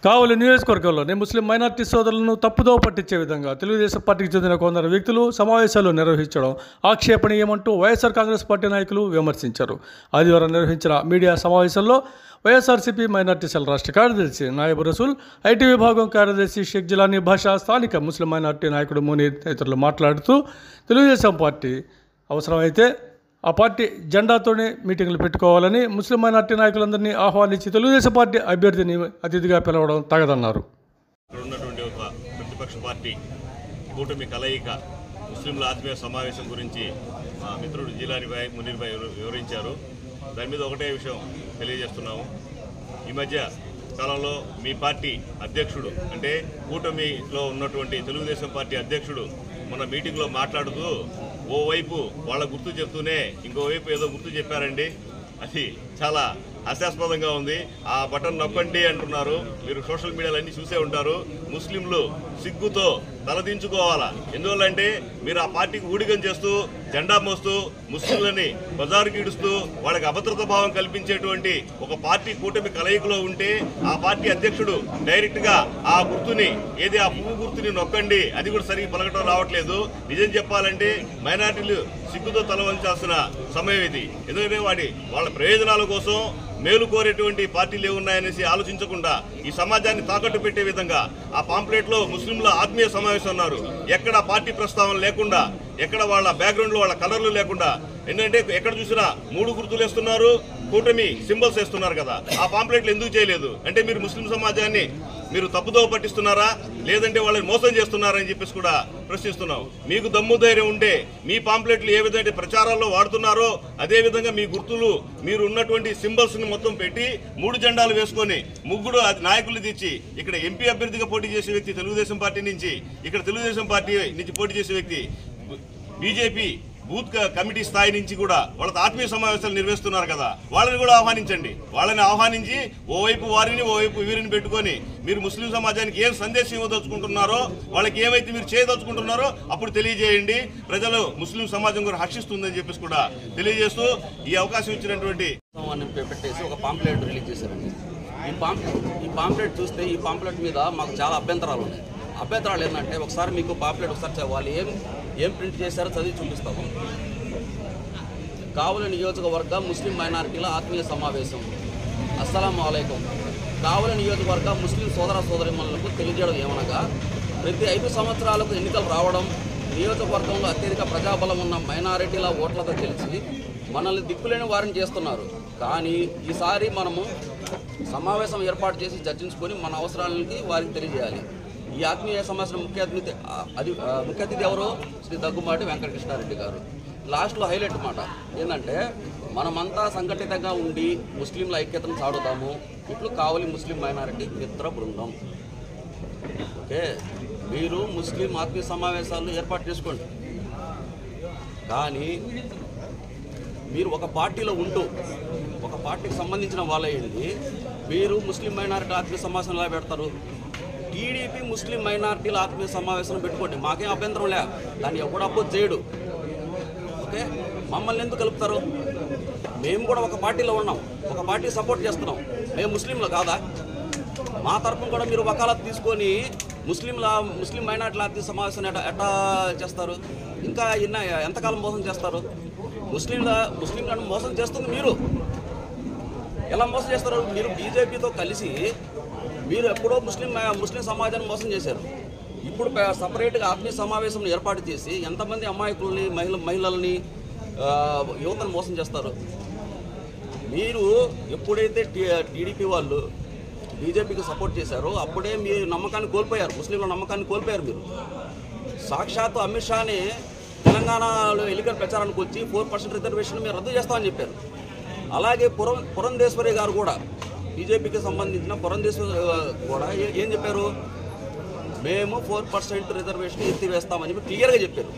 కావలి నియోజకవర్గంలోని ముస్లిం మైనార్టీ సోదరులను తప్పుదోవ పట్టించే విధంగా తెలుగుదేశం పార్టీకి చెందిన కొందరు వ్యక్తులు సమావేశాలు నిర్వహించడం ఆక్షేపణీయమంటూ వైఎస్ఆర్ కాంగ్రెస్ పార్టీ నాయకులు విమర్శించారు. ఆదివారం నిర్వహించిన మీడియా సమావేశంలో వైఎస్ఆర్సీపీ మైనార్టీ సెల్ రాష్ట్ర కార్యదర్శి నాయబ్ రసూల్, ఐటీ విభాగం కార్యదర్శి షేక్ జిలానీ భాషా, స్థానిక ముస్లిం మైనార్టీ నాయకుడు మునీర్ తదితరులు మాట్లాడుతూ తెలుగుదేశం పార్టీ అవసరమైతే ఆ పార్టీ జెండాతోనే మీటింగులు పెట్టుకోవాలని, ముస్లిం మైనార్టీ నాయకులందరినీ ఆహ్వానించి తెలుగుదేశం పార్టీ అభ్యర్థిని అతిథిగా పిలవడం తగదన్నారు. ఉన్నటువంటి ఒక ప్రతిపక్ష పార్టీ కూటమి కలయిక ముస్లింల ఆత్మీయ సమావేశం గురించి మా మిత్రుడు జిలానీ భాయ్, మునీర్ భాయ్ వివరించారు. దాని మీద ఒకటే విషయం తెలియజేస్తున్నాము. ఈ మధ్య కాలంలో మీ పార్టీ అధ్యక్షుడు, అంటే కూటమిలో ఉన్నటువంటి తెలుగుదేశం పార్టీ అధ్యక్షుడు మన మీటింగ్లో మాట్లాడుతూ ఓవైపు వాళ్ళ గుర్తు చెప్తూనే ఇంకోవైపు ఏదో గుర్తు చెప్పారండి. అది చాలా హాస్యాస్పదంగా ఉంది. ఆ బటన్ నొక్కండి అంటున్నారు. మీరు సోషల్ మీడియాలో అన్ని చూసే ఉంటారు. ముస్లింలు సిగ్గుతో తలదించుకోవాలా. ఎందువల్లంటే మీరు ఆ పార్టీకి ఊడిగం చేస్తూ, జెండా మోస్తూ, ముస్లింలని బజారుకి ఇడుస్తూ వాళ్ళకి అభద్రత భావం కల్పించేటువంటి ఒక పార్టీ కూటమి కలయికలో ఉంటే ఆ పార్టీ అధ్యక్షుడు డైరెక్ట్ గా ఆ గుర్తుని, ఏది ఆ పువ్వు గుర్తుని నొక్కండి, అది కూడా సరిగ్గా పలకటం రావట్లేదు. నిజం చెప్పాలంటే మైనార్టీలు సిగ్గుతో తల వంచాల్సిన సమయం ఇది. ఎందుకంటే వాళ్ళ ప్రయోజనాల కోసం మేలు కోరేటువంటి పార్టీలు ఏమున్నాయనేసి ఆలోచించకుండా ఈ సమాజాన్ని తాకట్టు పెట్టే విధంగా ఆ పాంప్లెట్ లో ముస్లింల ఆత్మీయ సమావేశం అన్నారు. ఎక్కడ పార్టీ ప్రస్తావన లేకుండా, ఎక్కడ వాళ్ళ బ్యాక్గ్రౌండ్ లో వాళ్ళ కలర్లు లేకుండా, ఎందుకంటే ఎక్కడ చూసినా 3 గుర్తులు వేస్తున్నారు, కూటమి సింబల్స్ వేస్తున్నారు కదా. ఆ పాంప్లెట్లు ఎందుకు చేయలేదు? అంటే మీరు ముస్లిం సమాజాన్ని మీరు తప్పుదోవ పట్టిస్తున్నారా, లేదంటే వాళ్ళని మోసం చేస్తున్నారా అని చెప్పేసి కూడా ప్రశ్నిస్తున్నాం. మీకు దమ్ము ధైర్యం ఉంటే మీ పాంప్లెట్లు ఏ విధంగా ప్రచారాల్లో వాడుతున్నారో అదే విధంగా మీ గుర్తులు, మీరు ఉన్నటువంటి సింబల్స్ ని మొత్తం పెట్టి 3 జెండాలు వేసుకొని 3 నాయకులు తెచ్చి ఇక్కడ ఎంపీ అభ్యర్థిగా పోటీ చేసే వ్యక్తి తెలుగుదేశం పార్టీ నుంచి, ఇక్కడ తెలుగుదేశం పార్టీ నుంచి పోటీ చేసే వ్యక్తి బీజేపీ బూత్ కమిటీ స్థాయి నుంచి కూడా వాళ్ళతో ఆత్మీయ సమావేశాలు నిర్వహిస్తున్నారు కదా. వాళ్ళని కూడా ఆహ్వానించండి. వాళ్ళని ఆహ్వానించి ఓవైపు వారిని ఓవైపు వీరిని పెట్టుకొని మీరు ముస్లిం సమాజానికి ఏం సందేశం ఇవ్వదలుచుకుంటున్నారో, వాళ్ళకి ఏమైతే మీరు చేయదలుచుకుంటున్నారో అప్పుడు తెలియజేయండి. ప్రజలు ముస్లిం సమాజం కూడా హర్షిస్తుందని చెప్పేసి కూడా తెలియజేస్తూ ఈ అవకాశం ఇచ్చినటువంటి పెట్టేసి ఒక పాంప్లెట్ రిలీజ్ చేశారండి. ఈ పాంప్లెట్ చూస్తే ఈ పాంప్లెట్ మీద మాకు చాలా అభ్యంతరాలు ఉన్నాయి. అభ్యంతరాలు ఏంటంటే, ఒకసారి మీకు పాంప్లెట్ ఒకసారి వాళ్ళు ఏం ప్రింట్ చేశారో చదివి చూపిస్తాము. కావలి నియోజకవర్గ ముస్లిం మైనారిటీల ఆత్మీయ సమావేశం. అస్సలాము అలైకుం. కావలి నియోజకవర్గ ముస్లిం సోదర సోదరిమణులకు తెలియజేయడం ఏమనగా, ప్రతి 5 సంవత్సరాలకు ఎన్నికలు రావడం, నియోజకవర్గంలో అత్యధిక ప్రజాబలం ఉన్న మైనారిటీల ఓట్లతో తెలిసి మనల్ని దిక్కులేని వారిని చేస్తున్నారు. కానీ ఈసారి మనము సమావేశం ఏర్పాటు చేసి చర్చించుకొని మన అవసరాలకి వారికి తెలియజేయాలి. ఈ ఆత్మీయ సమావేశం ముఖ్య అతిథి ఎవరు? శ్రీ దగ్గుమాటి వెంకటకృష్ణారెడ్డి గారు. లాస్ట్లో హైలైట్ మాట ఏంటంటే, మనమంతా సంఘటితంగా ఉండి ముస్లింల ఐక్యతను సాడుతాము. ఇట్లు కావలి ముస్లిం మైనారిటీ మిత్ర బృందం. ఓకే, మీరు ముస్లిం ఆత్మీయ సమావేశాలు ఏర్పాటు చేసుకోండి. కానీ మీరు ఒక పార్టీలో ఉంటూ ఒక పార్టీకి సంబంధించిన వాళ్ళేంటి, మీరు ముస్లిం మైనారిటీ ఆత్మీయ సమావేశం ఎలా పెడతారు? టీడీపీ ముస్లిం మైనారిటీల ఆత్మీయ సమావేశం పెట్టుకోండి, మాకేం అభ్యంతరం లే. దాన్ని ఎవడు అపోజ్ చేయడు. ఓకే, మమ్మల్ని ఎందుకు కలుపుతారు? మేము కూడా ఒక పార్టీలో ఉన్నాం, ఒక పార్టీ సపోర్ట్ చేస్తున్నాం. మేము ముస్లింలు కాదా? మా తరఫున కూడా మీరు వకాలత్ తీసుకొని ముస్లిం మైనారిటీల ఆత్మీయ సమావేశం ఎట్లా చేస్తారు? ఇంకా ఎంతకాలం మోసం చేస్తారు? ముస్లింలను మోసం చేస్తుంది మీరు. ఎలా మోసం చేస్తారు? మీరు బీజేపీతో కలిసి మీరు ఎప్పుడో ముస్లిం సమాజాన్ని మోసం చేశారు. ఇప్పుడు సపరేట్గా ఆత్మీయ సమావేశం ఏర్పాటు చేసి ఎంతమంది అమాయకుల్ని, మహిళల్ని, యువతను మోసం చేస్తారు? మీరు ఎప్పుడైతే టీడీపీ వాళ్ళు బీజేపీకి సపోర్ట్ చేశారో అప్పుడే మీ నమ్మకాన్ని కోల్పోయారు, ముస్లింల నమ్మకాన్ని కోల్పోయారు మీరు. సాక్షాత్తు అమిత్ షాని తెలంగాణలో ఎన్నికల ప్రచారానికి వచ్చి 4% రిజర్వేషన్ మీరు రద్దు చేస్తామని చెప్పారు. అలాగే పురంధేశ్వరి గారు కూడా, బీజేపీకి సంబంధించిన పురంధేశ్వరి కూడా ఏం చెప్పారు? మేము 4% రిజర్వేషన్ ఎత్తివేస్తామని చెప్పి క్లియర్గా చెప్పారు.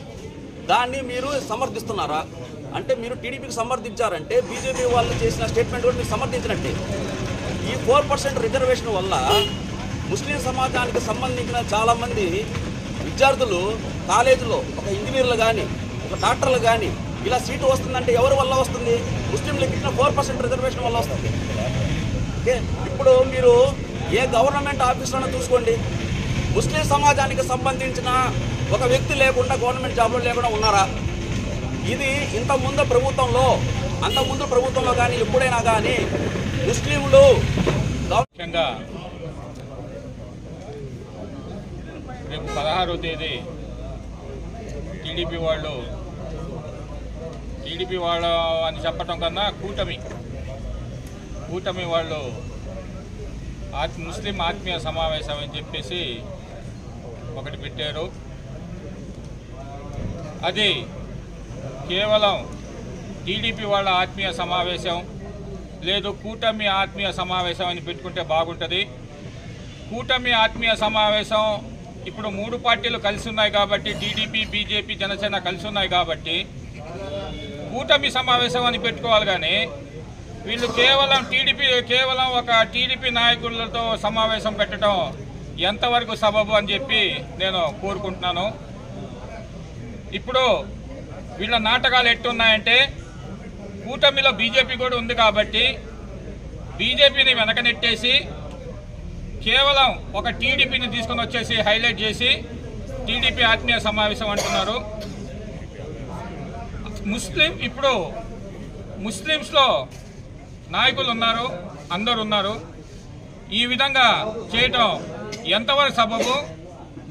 దాన్ని మీరు సమర్థిస్తున్నారా? అంటే మీరు టీడీపీకి సమర్థించారంటే బీజేపీ వాళ్ళు చేసిన స్టేట్మెంట్ కూడా మీరు సమర్థించినట్టే. ఈ 4% రిజర్వేషన్ వల్ల ముస్లిం సమాజానికి సంబంధించిన చాలామంది విద్యార్థులు కాలేజీలో ఒక ఇంజనీర్లు కానీ, ఒక డాక్టర్లు కానీ ఇలా సీటు వస్తుందంటే ఎవరి వల్ల వస్తుంది? ముస్లింలకు ఇచ్చిన 4% రిజర్వేషన్ వల్ల వస్తుంది. ఓకే, ఇప్పుడు మీరు ఏ గవర్నమెంట్ ఆఫీసులను చూసుకోండి, ముస్లిం సమాజానికి సంబంధించిన ఒక వ్యక్తి లేకుండా గవర్నమెంట్ జాబ్లో లేకుండా ఉన్నారా? ఇది ఇంతకుముందు ప్రభుత్వంలో కానీ ఎప్పుడైనా కానీ ముస్లింలు ముఖ్యంగా రేపు 16వ తేదీ టీడీపీ వాళ్ళు అని చెప్పటం కన్నా కూటమి వాళ్ళు ముస్లిం ఆత్మీయ సమావేశం అని చెప్పేసి ఒకటి పెట్టారు. అది కేవలం టీడీపీ వాళ్ళ ఆత్మీయ సమావేశం లేదు, కూటమి ఆత్మీయ సమావేశం అని పెట్టుకుంటే బాగుంటుంది. కూటమి ఆత్మీయ సమావేశం ఇప్పుడు 3 పార్టీలు కలిసి ఉన్నాయి కాబట్టి, టీడీపీ, బీజేపీ, జనసేన కలిసి ఉన్నాయి కాబట్టి కూటమి సమావేశం అని పెట్టుకోవాలి. కానీ వీళ్ళు కేవలం ఒక టీడీపీ నాయకులతో సమావేశం పెట్టడం ఎంతవరకు సబబు అని చెప్పి నేను కోరుకుంటున్నాను. ఇప్పుడు వీళ్ళ నాటకాలు ఎట్టున్నాయంటే, కూటమిలో బీజేపీ కూడా ఉంది కాబట్టి బీజేపీని వెనకనెట్టేసి కేవలం ఒక టీడీపీని తీసుకొని వచ్చేసి హైలైట్ చేసి టీడీపీ ఆత్మీయ సమావేశం అంటున్నారు. ఇప్పుడు ముస్లిమ్స్లో నాయకులు ఉన్నారు, అందరు ఉన్నారు. ఈ విధంగా చేయటం ఎంతవరకు సబబు?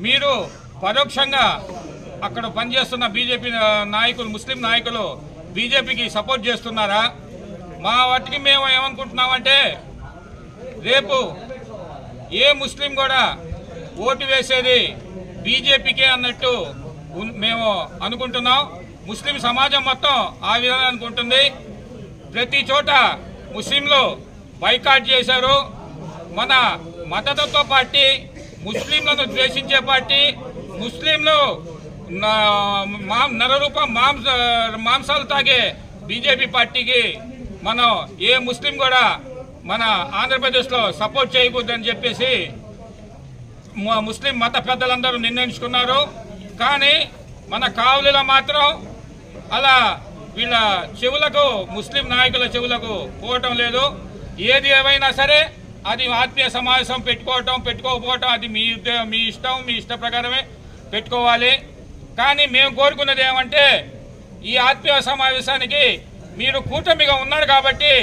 మీరు పరోక్షంగా అక్కడ పనిచేస్తున్న బీజేపీ నాయకులు, ముస్లిం నాయకులు బీజేపీకి సపోర్ట్ చేస్తున్నారా? మా వాటికి మేము ఏమనుకుంటున్నామంటే, రేపు ఏ ముస్లిం కూడా ఓటు వేసేది బీజేపీకే అన్నట్టు మేము అనుకుంటున్నాం. ముస్లిం సమాజం మొత్తం ఆ విధంగా అనుకుంటుంది. ప్రతి చోట ముస్లింలు బైకాట్ చేశారు. మన మతతత్వ పార్టీ, ముస్లింలను ద్వేషించే పార్టీ, ముస్లింలు నరరూప మాంసాలు తాగే బీజేపీ పార్టీకి మనం ఏ ముస్లిం కూడా మన ఆంధ్రప్రదేశ్లో సపోర్ట్ చేయకూడదని చెప్పేసి ముస్లిం మత పెద్దలందరూ నిర్ణయించుకున్నారు. కానీ మన కావలిలో మాత్రం అలా వీళ్ళ చెవులకు, ముస్లిం నాయకుల చెవులకు పోవటం లేదు. ఏది ఏమైనా సరే అది ఆత్మీయ సమావేశం పెట్టుకోకపోవటం అది మీ ఇష్టం, మీ ఇష్ట ప్రకారమే పెట్టుకోవాలి. కానీ మేము కోరుకున్నది ఏమంటే, ఈ ఆత్మీయ సమావేశానికి మీరు కూటమిగా ఉన్నారు కాబట్టి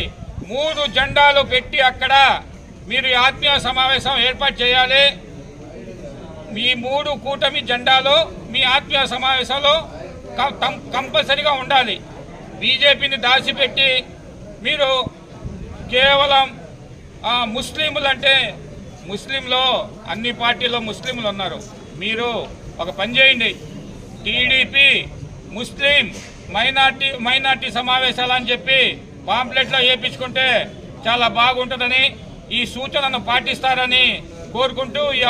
3 జెండాలు పెట్టి అక్కడ మీరు ఈ ఆత్మీయ సమావేశం ఏర్పాటు చేయాలి. మీ 3 కూటమి జెండాలు మీ ఆత్మీయ సమావేశంలో కంపల్సరిగా ఉండాలి. బీజేపీని దాచిపెట్టి మీరు కేవలం ముస్లింలు అంటే, ముస్లింలో అన్ని పార్టీల్లో ముస్లింలు ఉన్నారు. మీరు ఒక పని చేయండి, టీడీపీ ముస్లిం మైనార్టీ సమావేశాలు అని చెప్పి పాంప్లెట్లో వేయించుకుంటే చాలా బాగుంటుందని, ఈ సూచనను పాటిస్తారని కోరుకుంటూ ఈ